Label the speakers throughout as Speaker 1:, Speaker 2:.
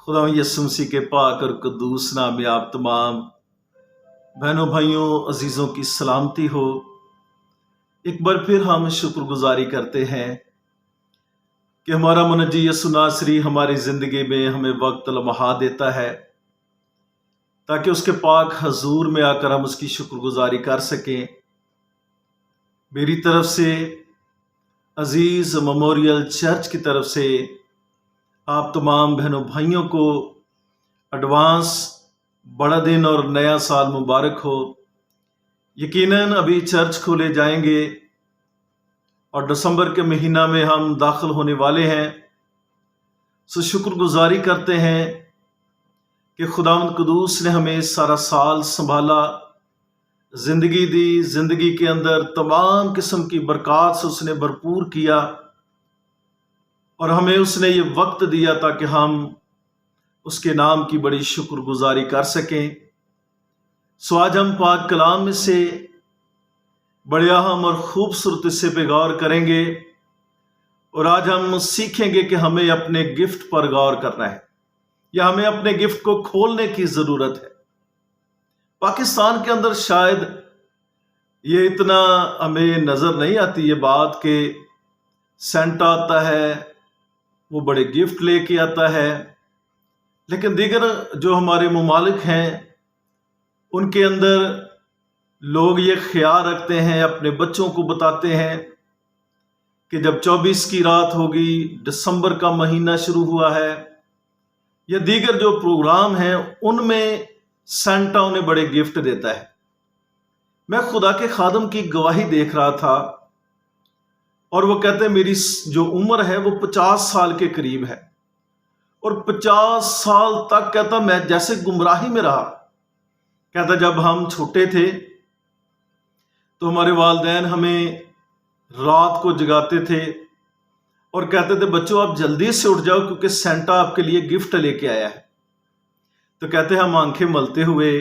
Speaker 1: खुदा यीशु मसीह के पाक और कद्दूस नाम में आप तमाम बहनों भाइयों अजीज़ों की सलामती हो। एक बार फिर हम शुक्रगुजारी करते हैं कि हमारा मुनज्जी यीशु नासरी हमारी ज़िंदगी में हमें वक्त लम्हा देता है ताकि उसके पाक हजूर में आकर हम उसकी शुक्रगुजारी कर सकें। मेरी तरफ से अजीज़ मेमोरियल चर्च की तरफ से आप तमाम बहनों भाइयों को एडवांस बड़ा दिन और नया साल मुबारक हो। यकीनन अभी चर्च खोले जाएंगे और दिसंबर के महीना में हम दाखिल होने वाले हैं। सो शुक्रगुजारी करते हैं कि खुदावंद कुदूस ने हमें सारा साल संभाला, ज़िंदगी दी, ज़िंदगी के अंदर तमाम किस्म की बरक़ात से उसने भरपूर किया और हमें उसने ये वक्त दिया ताकि हम उसके नाम की बड़ी शुक्रगुजारी कर सकें। सो आज हम पाक कलाम में से बड़े अहम और खूबसूरत हिस्से पे गौर करेंगे और आज हम सीखेंगे कि हमें अपने गिफ्ट पर गौर करना है या हमें अपने गिफ्ट को खोलने की ज़रूरत है। पाकिस्तान के अंदर शायद ये इतना हमें नज़र नहीं आती ये बात कि सेंटा आता है, वो बड़े गिफ्ट लेके आता है, लेकिन दीगर जो हमारे मुमालिक हैं उनके अंदर लोग ये ख्याल रखते हैं, अपने बच्चों को बताते हैं कि जब 24 की रात होगी, दिसंबर का महीना शुरू हुआ है या दीगर जो प्रोग्राम हैं उनमें सेंटा उन्हें बड़े गिफ्ट देता है। मैं खुदा के खादम की गवाही देख रहा था और वो कहते हैं मेरी जो उम्र है वो 50 साल के करीब है और 50 साल तक कहता मैं जैसे गुमराही में रहा। कहता जब हम छोटे थे तो हमारे वालिदैन हमें रात को जगाते थे और कहते थे बच्चों आप जल्दी से उठ जाओ क्योंकि सेंटा आपके लिए गिफ्ट लेके आया है। तो कहते हम आंखें मलते हुए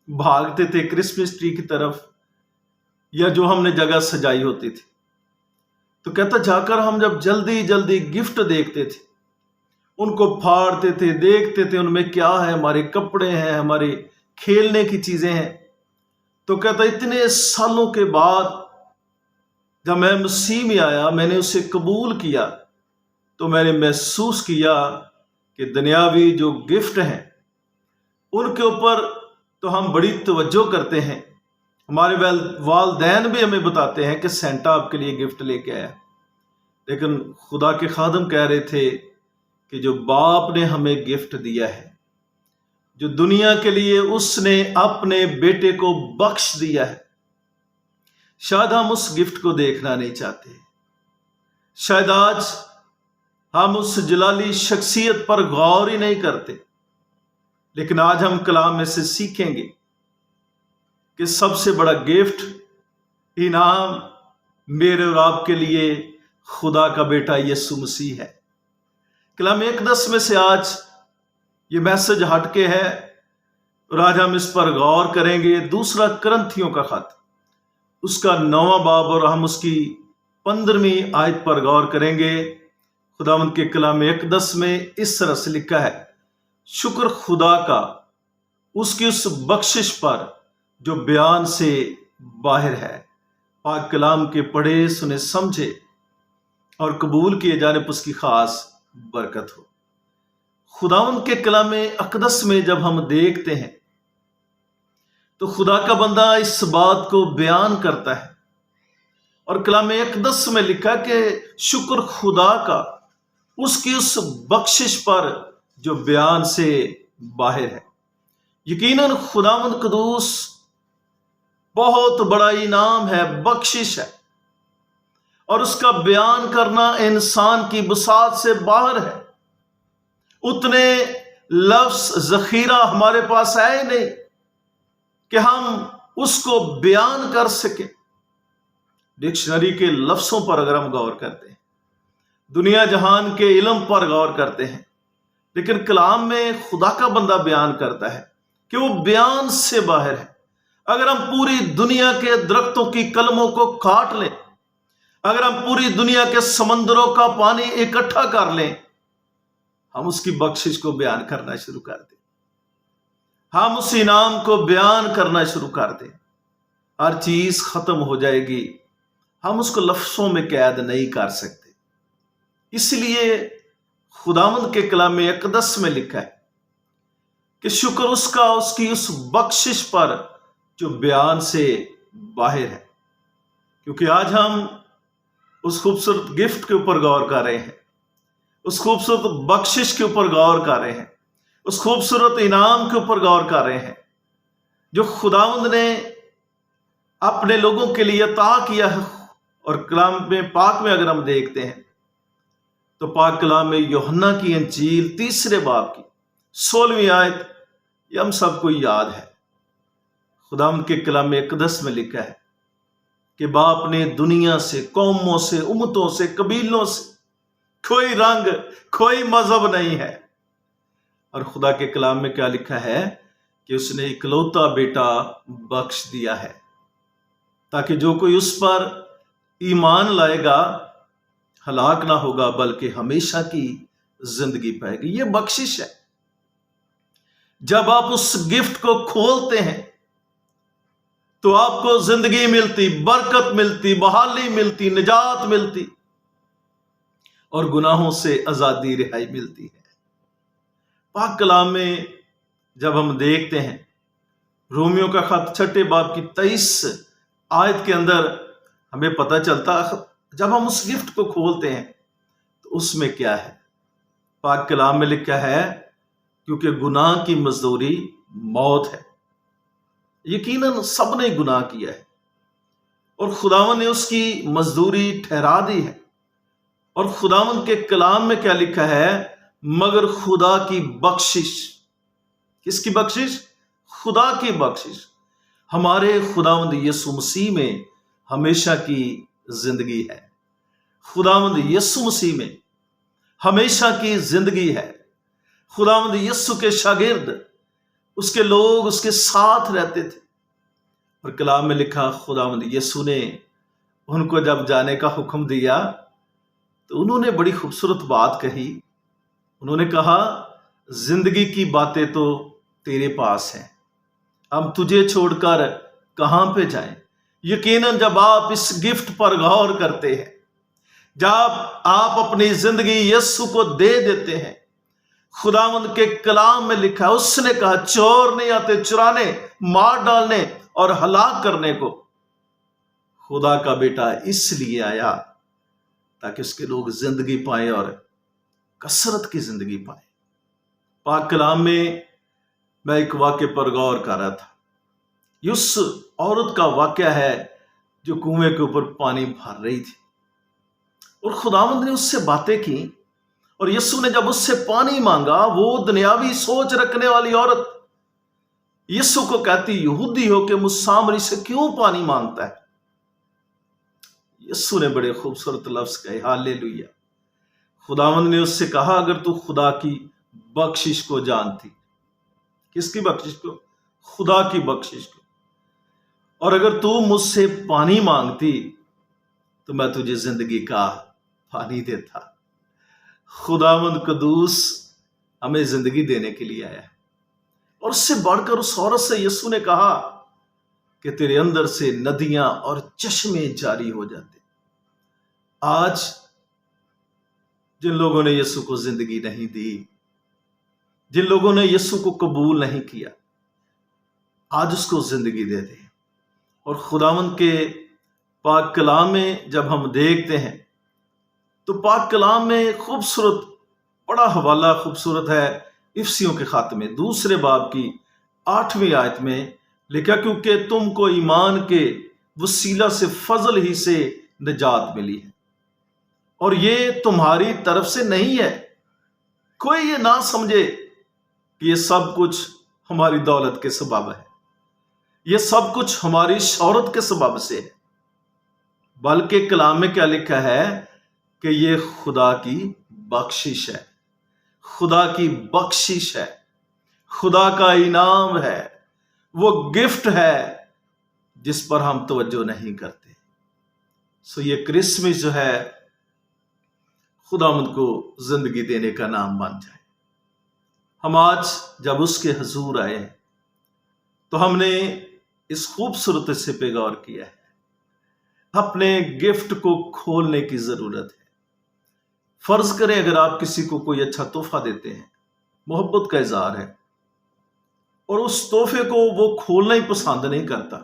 Speaker 1: भागते थे क्रिसमस ट्री की तरफ या जो हमने जगह सजाई होती थी। तो कहता जाकर हम जब जल्दी जल्दी गिफ्ट देखते थे, उनको फाड़ते थे, देखते थे उनमें क्या है, हमारे कपड़े हैं, हमारे खेलने की चीजें हैं। तो कहता इतने सालों के बाद जब मैं मसीह में आया, मैंने उसे कबूल किया तो मैंने महसूस किया कि दुनियावी जो गिफ्ट हैं उनके ऊपर तो हम बड़ी तवज्जो करते हैं। हमारे वालिदैन भी हमें बताते हैं कि सेंटा आपके लिए गिफ्ट लेके आया, लेकिन खुदा के खादम कह रहे थे कि जो बाप ने हमें गिफ्ट दिया है, जो दुनिया के लिए उसने अपने बेटे को बख्श दिया है, शायद हम उस गिफ्ट को देखना नहीं चाहते। शायद आज हम उस जलाली शख्सियत पर गौर ही नहीं करते, लेकिन आज हम कलाम में से सीखेंगे कि सबसे बड़ा गिफ्ट इनाम मेरे और आपके लिए खुदा का बेटा यीशु मसीह है। कलाम इक़दस में से आज ये मैसेज हटके है और आज हम इस पर गौर करेंगे। दूसरा करंथियों का खत, उसका 9वां बाब और हम उसकी 15वीं आयत पर गौर करेंगे। खुदावंद के कलाम इक़दस में इस तरह से लिखा है, शुक्र खुदा का उसकी उस बख्शिश पर जो बयान से बाहर है। पाक कलाम के पढ़े सुने समझे और कबूल किए जाने पर उसकी खास बरकत हो। खुदावंद के कलाम अक़दस में जब हम देखते हैं तो खुदा का बंदा इस बात को बयान करता है और कलाम अक़दस में लिखा कि शुक्र खुदा का उसकी उस बख्शिश पर जो बयान से बाहर है। यकीनन खुदावंद कुदूस बहुत बड़ा इनाम है, बख्शिश है और उसका बयान करना इंसान की बसात से बाहर है। उतने लफ्ज ज़ख़ीरा हमारे पास है ही नहीं कि हम उसको बयान कर सके। डिक्शनरी के लफ्ज़ों पर अगर हम गौर करते हैं, दुनिया जहान के इल्म पर गौर करते हैं, लेकिन कलाम में खुदा का बंदा बयान करता है कि वो बयान से बाहर है। अगर हम पूरी दुनिया के दरख्तों की कलमों को काट लें, अगर हम पूरी दुनिया के समंदरों का पानी इकट्ठा कर लें, हम उसकी बख्शिश को बयान करना शुरू कर दें, हम उस इनाम को बयान करना शुरू कर दें। हर चीज खत्म हो जाएगी, हम उसको लफ्जों में कैद नहीं कर सकते। इसलिए खुदावंद के कलाम अक़दस में लिखा है कि शुक्र उसका उसकी उस बख्शिश पर जो बयान से बाहर है। क्योंकि आज हम उस खूबसूरत गिफ्ट के ऊपर गौर कर रहे हैं, उस खूबसूरत बख्शिश के ऊपर गौर कर रहे हैं, उस खूबसूरत इनाम के ऊपर गौर कर रहे हैं जो खुदावंद ने अपने लोगों के लिए अता किया है। और कलाम में पाक में अगर हम देखते हैं तो पाक कलाम में यूहन्ना की इंजील 3 बाब की 16वीं आयत, ये हम सबको याद है। खुदावंद के कलाम अक़दस में लिखा है कि बाप ने दुनिया से, कौमों से, उम्मतों से, कबीलों से कोई रंग, कोई मजहब नहीं है। और खुदा के कलाम में क्या लिखा है कि उसने इकलौता बेटा बख्श दिया है ताकि जो कोई उस पर ईमान लाएगा हलाक ना होगा बल्कि हमेशा की जिंदगी पाएगी। ये बख्शिश है। जब आप उस गिफ्ट को खोलते हैं तो आपको जिंदगी मिलती, बरकत मिलती, बहाली मिलती, निजात मिलती और गुनाहों से आजादी, रिहाई मिलती है। पाक कलाम में जब हम देखते हैं रोमियो का खत 6 बाब की 23 आयत के अंदर हमें पता चलता, जब हम उस गिफ्ट को खोलते हैं तो उसमें क्या है। पाक कलाम में लिखा है क्योंकि गुनाह की मजदूरी मौत है। यकीनन सबने गुनाह किया है और खुदावन ने उसकी मजदूरी ठहरा दी है। और खुदावन के कलाम में क्या लिखा है, मगर खुदा की बख्शिश, किसकी बख्शिश? खुदा की बख्शिश हमारे खुदावंद यीशु मसीह में हमेशा की जिंदगी है। खुदावंद यीशु मसीह में हमेशा की जिंदगी है। खुदावंद यीशु के शागिर्द, उसके लोग उसके साथ रहते थे। और कलाम में लिखा खुदावंद यीशु ने उनको जब जाने का हुक्म दिया तो उन्होंने बड़ी खूबसूरत बात कही। उन्होंने कहा, जिंदगी की बातें तो तेरे पास हैं, हम तुझे छोड़कर कहां पे जाएं। यकीनन जब आप इस गिफ्ट पर गौर करते हैं, जब आप अपनी जिंदगी यीशु को दे देते हैं, खुदावंद के कलाम में लिखा, उसने कहा चोर नहीं आते चुराने, मार डालने और हलाक करने को। खुदा का बेटा इसलिए आया ताकि उसके लोग जिंदगी पाए और कसरत की जिंदगी पाए। पाक कलाम में मैं एक वाक्य पर गौर कर रहा था। उस औरत का वाक्य है जो कुएं के ऊपर पानी भर रही थी और खुदावंद ने उससे बातें की। और यीशु ने जब उससे पानी मांगा, वो दुनियावी सोच रखने वाली औरत यीशु को कहती, यहूदी हो के मुसामरी से क्यों पानी मांगता है? यीशु ने बड़े खूबसूरत लफ्ज कहे, हालेलुया। खुदावंद ने उससे कहा, अगर तू खुदा की बख्शिश को जानती, किसकी बख्शिश को? खुदा की बख्शिश को, और अगर तू मुझसे पानी मांगती तो मैं तुझे जिंदगी का पानी देता। खुदावंद कदूस हमें जिंदगी देने के लिए आया है। और उससे बढ़कर उस औरत से यीशु ने कहा कि तेरे अंदर से नदियां और चश्मे जारी हो जाते। आज जिन लोगों ने यीशु को जिंदगी नहीं दी, जिन लोगों ने यीशु को कबूल नहीं किया, आज उसको जिंदगी दे दे। और खुदावंद के पाक कलाम में जब हम देखते हैं तो पाक कलाम में खूबसूरत बड़ा हवाला खूबसूरत है। इफसियों के खात में 2 बाब की 8वीं आयत में लिखा, क्योंकि तुमको ईमान के वसीला से फजल ही से निजात मिली है और ये तुम्हारी तरफ से नहीं है। कोई ये ना समझे कि ये सब कुछ हमारी दौलत के सबब है, ये सब कुछ हमारी शौहरत के सबब से है, बल्कि कलाम में क्या लिखा है कि ये खुदा की बख्शिश है। खुदा की बख्शिश है, खुदा का इनाम है, वो गिफ्ट है जिस पर हम तवज्जो नहीं करते। सो ये क्रिसमस जो है खुदावंद को जिंदगी देने का नाम बन जाए। हम आज जब उसके हजूर आए हैं तो हमने इस खूबसूरती से पे गौर किया है। अपने गिफ्ट को खोलने की जरूरत है। फर्ज करें अगर आप किसी को कोई अच्छा तोहफा देते हैं, मोहब्बत का इजहार है, और उस तोहफे को वो खोलना ही पसंद नहीं करता,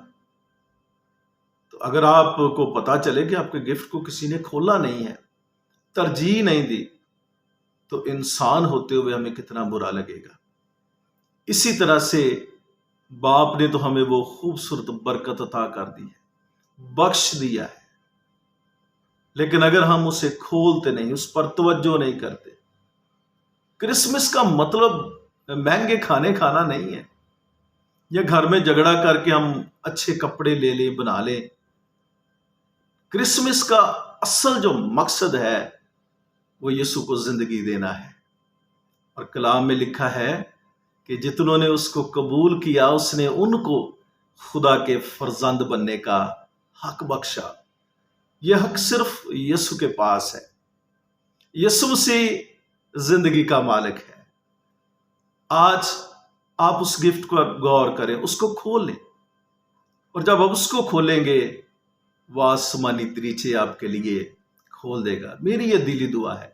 Speaker 1: तो अगर आपको पता चले कि आपके गिफ्ट को किसी ने खोला नहीं है, तरजीह नहीं दी, तो इंसान होते हुए हमें कितना बुरा लगेगा। इसी तरह से बाप ने तो हमें वो खूबसूरत बरकत अता कर दी है, बख्श दिया है, लेकिन अगर हम उसे खोलते नहीं, उस पर तवज्जो नहीं करते। क्रिसमस का मतलब महंगे खाने खाना नहीं है, या घर में झगड़ा करके हम अच्छे कपड़े ले लें, बना लें। क्रिसमस का असल जो मकसद है वो यीशु को जिंदगी देना है। और कलाम में लिखा है कि जितनों ने उसको कबूल किया उसने उनको खुदा के फर्जंद बनने का हक बख्शा। यह हक सिर्फ यीशु के पास है। यीशु मसीह जिंदगी का मालिक है। आज आप उस गिफ्ट को गौर करें, उसको खोल लें, और जब आप उसको खोलेंगे वह आसमानी दरीचे आपके लिए खोल देगा। मेरी यह दिली दुआ है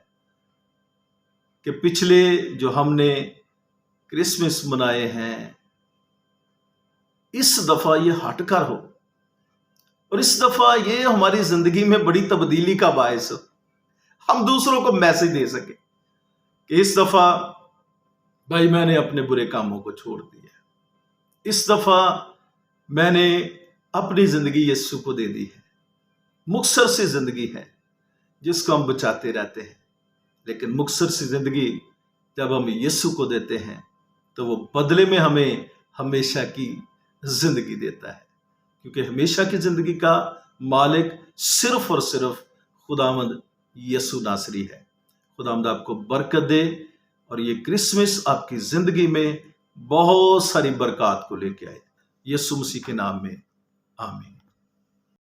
Speaker 1: कि पिछले जो हमने क्रिसमस मनाए हैं, इस दफा ये हटकर हो, और इस दफा ये हमारी जिंदगी में बड़ी तब्दीली का बायस हो। हम दूसरों को मैसेज दे सके कि इस दफा भाई मैंने अपने बुरे कामों को छोड़ दिया, इस दफा मैंने अपनी जिंदगी यीशु को दे दी है। मुक्सर सी जिंदगी है जिसको हम बचाते रहते हैं, लेकिन मुक्सर सी जिंदगी जब हम यीशु को देते हैं तो वो बदले में हमें हमेशा की जिंदगी देता है, क्योंकि हमेशा की जिंदगी का मालिक सिर्फ और सिर्फ खुदावंद यीशु नासरी है। खुदावंद आपको बरकत दे, और ये क्रिसमस आपकी जिंदगी में बहुत सारी बरकत को लेके आए। यीशु मसीह के नाम में आमीन।